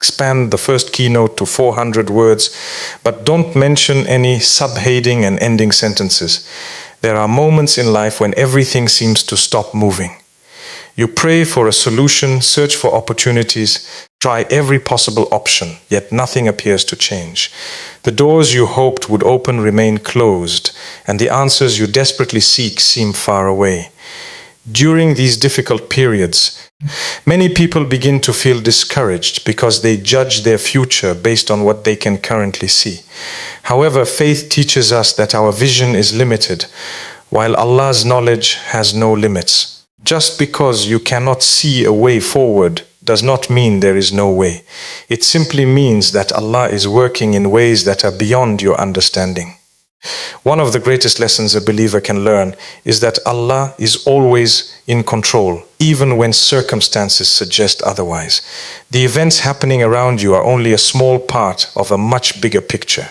Expand the first keynote to 400 words, but don't mention any subheading and ending sentences. There are moments in life when everything seems to stop moving. You pray for a solution, search for opportunities, try every possible option, yet nothing appears to change. The doors you hoped would open remain closed, and the answers you desperately seek seem far away. During these difficult periods, many people begin to feel discouraged because they judge their future based on what they can currently see. However, faith teaches us that our vision is limited, while Allah's knowledge has no limits. Just because you cannot see a way forward does not mean there is no way. It simply means that Allah is working in ways that are beyond your understanding. One of the greatest lessons a believer can learn is that Allah is always in control, even when circumstances suggest otherwise. The events happening around you are only a small part of a much bigger picture.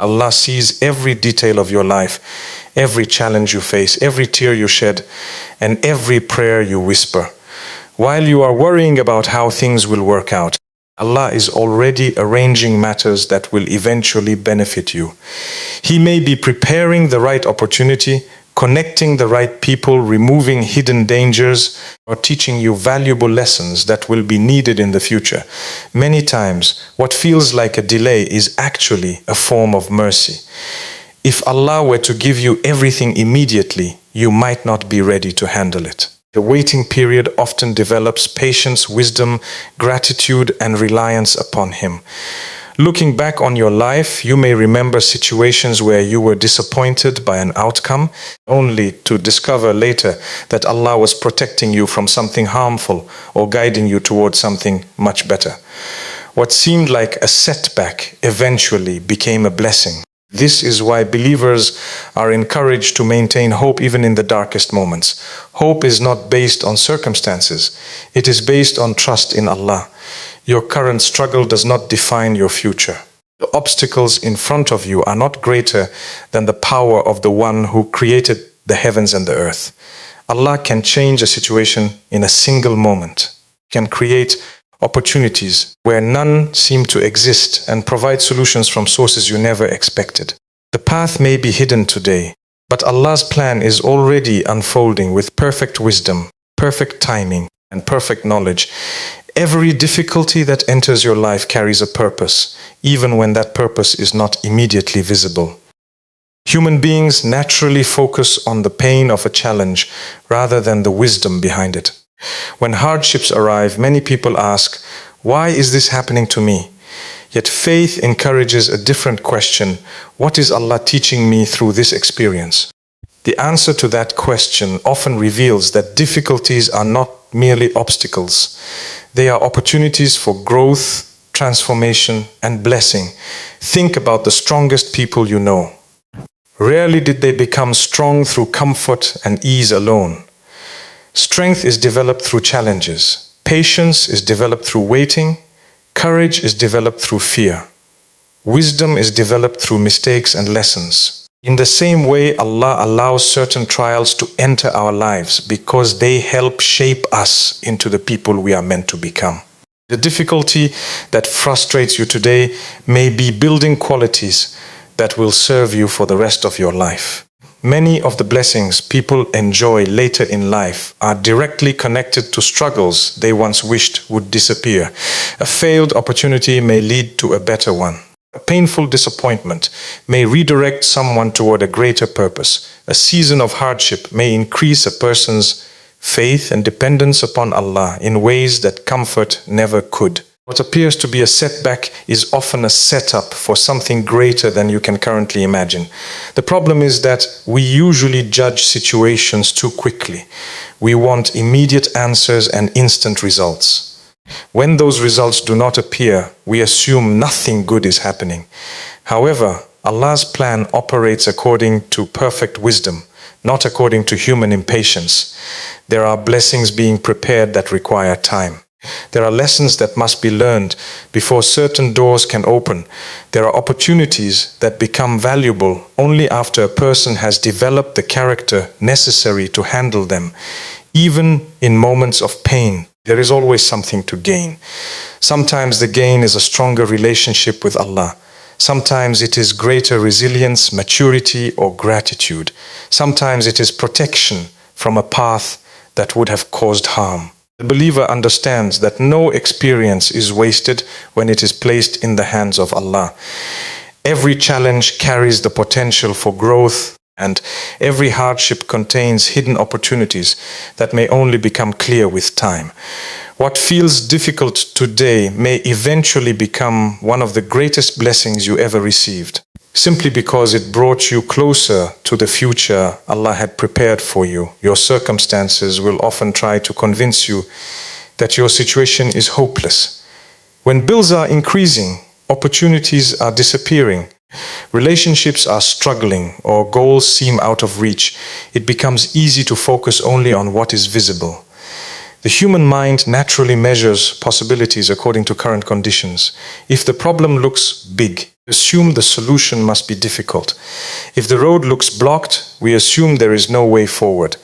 Allah sees every detail of your life, every challenge you face, every tear you shed, and every prayer you whisper. While you are worrying about how things will work out, Allah is already arranging matters that will eventually benefit you. He may be preparing the right opportunity, connecting the right people, removing hidden dangers, or teaching you valuable lessons that will be needed in the future. Many times, what feels like a delay is actually a form of mercy. If Allah were to give you everything immediately, you might not be ready to handle it. The waiting period often develops patience, wisdom, gratitude, and reliance upon Him. Looking back on your life, you may remember situations where you were disappointed by an outcome, only to discover later that Allah was protecting you from something harmful or guiding you towards something much better. What seemed like a setback eventually became a blessing. This is why believers are encouraged to maintain hope even in the darkest moments. Hope is not based on circumstances. It is based on trust in Allah. Your current struggle does not define your future. The obstacles in front of you are not greater than the power of the one who created the heavens and the earth. Allah can change a situation in a single moment, can create opportunities where none seem to exist, and provide solutions from sources you never expected. The path may be hidden today, but Allah's plan is already unfolding with perfect wisdom, perfect timing, and perfect knowledge. Every difficulty that enters your life carries a purpose, even when that purpose is not immediately visible. Human beings naturally focus on the pain of a challenge rather than the wisdom behind it. When hardships arrive, many people ask, "Why is this happening to me?" Yet faith encourages a different question: what is Allah teaching me through this experience? The answer to that question often reveals that difficulties are not merely obstacles. They are opportunities for growth, transformation, and blessing. Think about the strongest people you know. Rarely did they become strong through comfort and ease alone. Strength is developed through challenges. Patience is developed through waiting. Courage is developed through fear. Wisdom is developed through mistakes and lessons. In the same way, Allah allows certain trials to enter our lives because they help shape us into the people we are meant to become. The difficulty that frustrates you today may be building qualities that will serve you for the rest of your life. Many of the blessings people enjoy later in life are directly connected to struggles they once wished would disappear. A failed opportunity may lead to a better one. A painful disappointment may redirect someone toward a greater purpose. A season of hardship may increase a person's faith and dependence upon Allah in ways that comfort never could. What appears to be a setback is often a setup for something greater than you can currently imagine. The problem is that we usually judge situations too quickly. We want immediate answers and instant results. When those results do not appear, we assume nothing good is happening. However, Allah's plan operates according to perfect wisdom, not according to human impatience. There are blessings being prepared that require time. There are lessons that must be learned before certain doors can open. There are opportunities that become valuable only after a person has developed the character necessary to handle them. Even in moments of pain, There is always something to gain. Sometimes the gain is a stronger relationship with Allah. Sometimes it is greater resilience, maturity, or gratitude. Sometimes it is protection from a path that would have caused harm. The believer understands that no experience is wasted when it is placed in the hands of Allah. Every challenge carries the potential for growth, and every hardship contains hidden opportunities that may only become clear with time. What feels difficult today may eventually become one of the greatest blessings you ever received, simply because it brought you closer to the future Allah had prepared for you. Your circumstances will often try to convince you that your situation is hopeless. When bills are increasing, opportunities are disappearing, relationships are struggling, or goals seem out of reach, it becomes easy to focus only on what is visible. The human mind naturally measures possibilities according to current conditions. If the problem looks big, we assume the solution must be difficult. If the road looks blocked, we assume there is no way forward.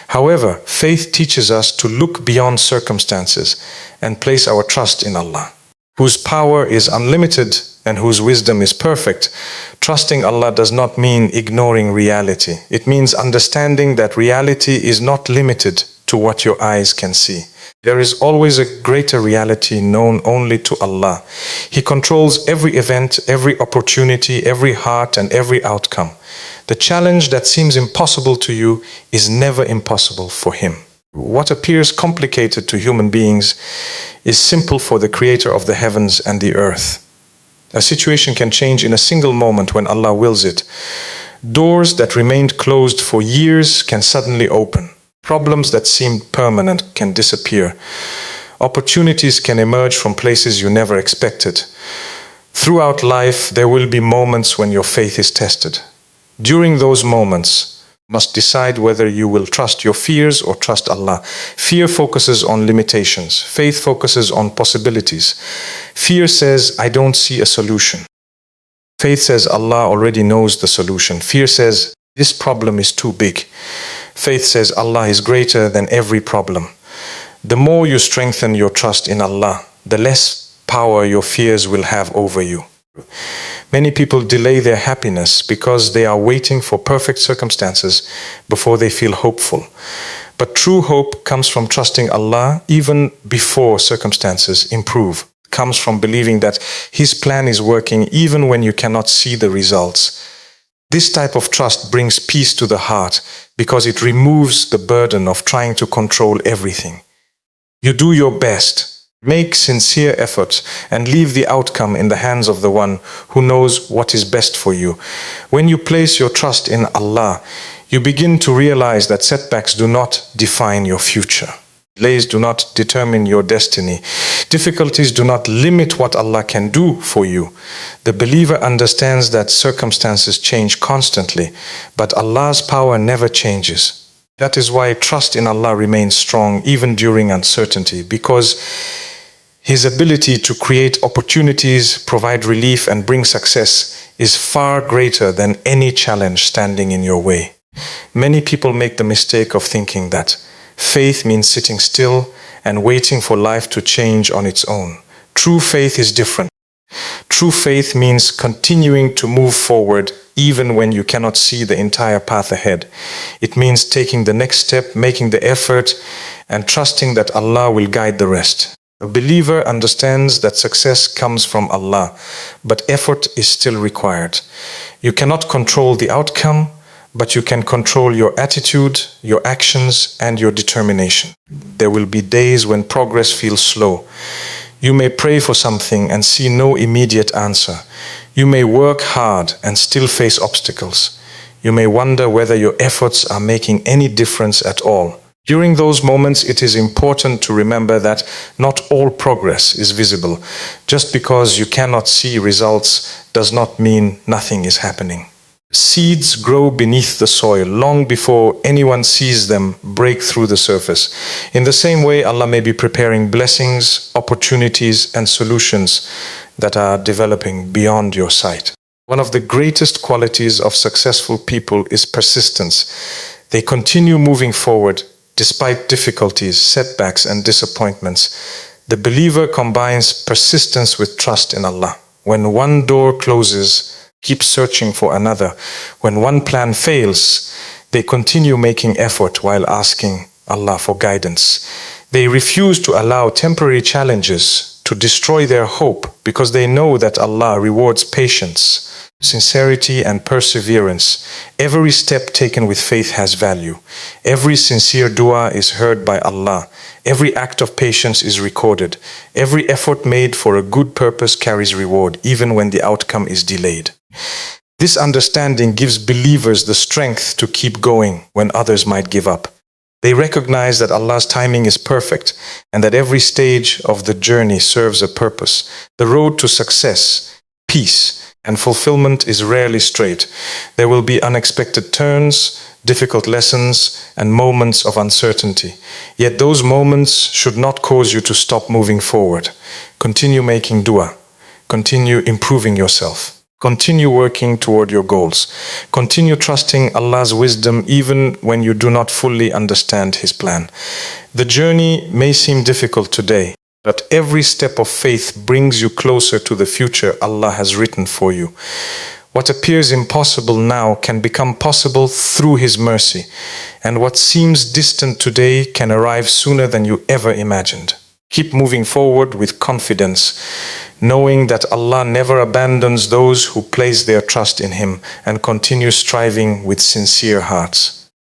However, faith teaches us to look beyond circumstances and place our trust in Allah, whose power is unlimited and whose wisdom is perfect. Trusting Allah does not mean ignoring reality. It means understanding that reality is not limited to what your eyes can see. There is always a greater reality known only to Allah. He controls every event, every opportunity, every heart, and every outcome. The challenge that seems impossible to you is never impossible for Him. What appears complicated to human beings is simple for the Creator of the heavens and the earth. A situation can change in a single moment when Allah wills it. Doors that remained closed for years can suddenly open. Problems that seemed permanent can disappear. Opportunities can emerge from places you never expected. Throughout life, there will be moments when your faith is tested. During those moments, you must decide whether you will trust your fears or trust Allah. Fear focuses on limitations. Faith focuses on possibilities. Fear says, I don't see a solution. Faith says, Allah already knows the solution. Fear says, this problem is too big. Faith says Allah is greater than every problem. The more you strengthen your trust in Allah, the less power your fears will have over you. Many people delay their happiness because they are waiting for perfect circumstances before they feel hopeful. But true hope comes from trusting Allah even before circumstances improve. It comes from believing that His plan is working even when you cannot see the results. This type of trust brings peace to the heart because it removes the burden of trying to control everything. You do your best, make sincere efforts, and leave the outcome in the hands of the one who knows what is best for you. When you place your trust in Allah, you begin to realize that setbacks do not define your future. Delays do not determine your destiny. Difficulties do not limit what Allah can do for you. The believer understands that circumstances change constantly, but Allah's power never changes. That is why trust in Allah remains strong even during uncertainty, because His ability to create opportunities, provide relief, and bring success is far greater than any challenge standing in your way. Many people make the mistake of thinking that faith means sitting still and waiting for life to change on its own. True faith is different. True faith means continuing to move forward even when you cannot see the entire path ahead. It means taking the next step, making the effort, and trusting that Allah will guide the rest. A believer understands that success comes from Allah, but effort is still required. You cannot control the outcome, but you can control your attitude, your actions, and your determination. There will be days when progress feels slow. You may pray for something and see no immediate answer. You may work hard and still face obstacles. You may wonder whether your efforts are making any difference at all. During those moments, it is important to remember that not all progress is visible. Just because you cannot see results does not mean nothing is happening. Seeds grow beneath the soil long before anyone sees them break through the surface. In the same way, Allah may be preparing blessings, opportunities, and solutions that are developing beyond your sight. One of the greatest qualities of successful people is persistence. They continue moving forward Despite difficulties, setbacks, and disappointments, the believer combines persistence with trust in Allah. When one door closes, keep searching for another. When one plan fails, they continue making effort while asking Allah for guidance. They refuse to allow temporary challenges to destroy their hope because they know that Allah rewards patience, sincerity, and perseverance. Every step taken with faith has value. Every sincere dua is heard by Allah. Every act of patience is recorded. Every effort made for a good purpose carries reward, even when the outcome is delayed. This understanding gives believers the strength to keep going when others might give up. They recognize that Allah's timing is perfect and that every stage of the journey serves a purpose. The road to success, peace, and fulfillment is rarely straight. There will be unexpected turns, difficult lessons, and moments of uncertainty. Yet those moments should not cause you to stop moving forward. Continue making dua. Continue improving yourself. Continue working toward your goals. Continue trusting Allah's wisdom even when you do not fully understand His plan. The journey may seem difficult today, but every step of faith brings you closer to the future Allah has written for you. What appears impossible now can become possible through His mercy, and what seems distant today can arrive sooner than you ever imagined. Keep moving forward with confidence, knowing that Allah never abandons those who place their trust in Him and continue striving with sincere hearts.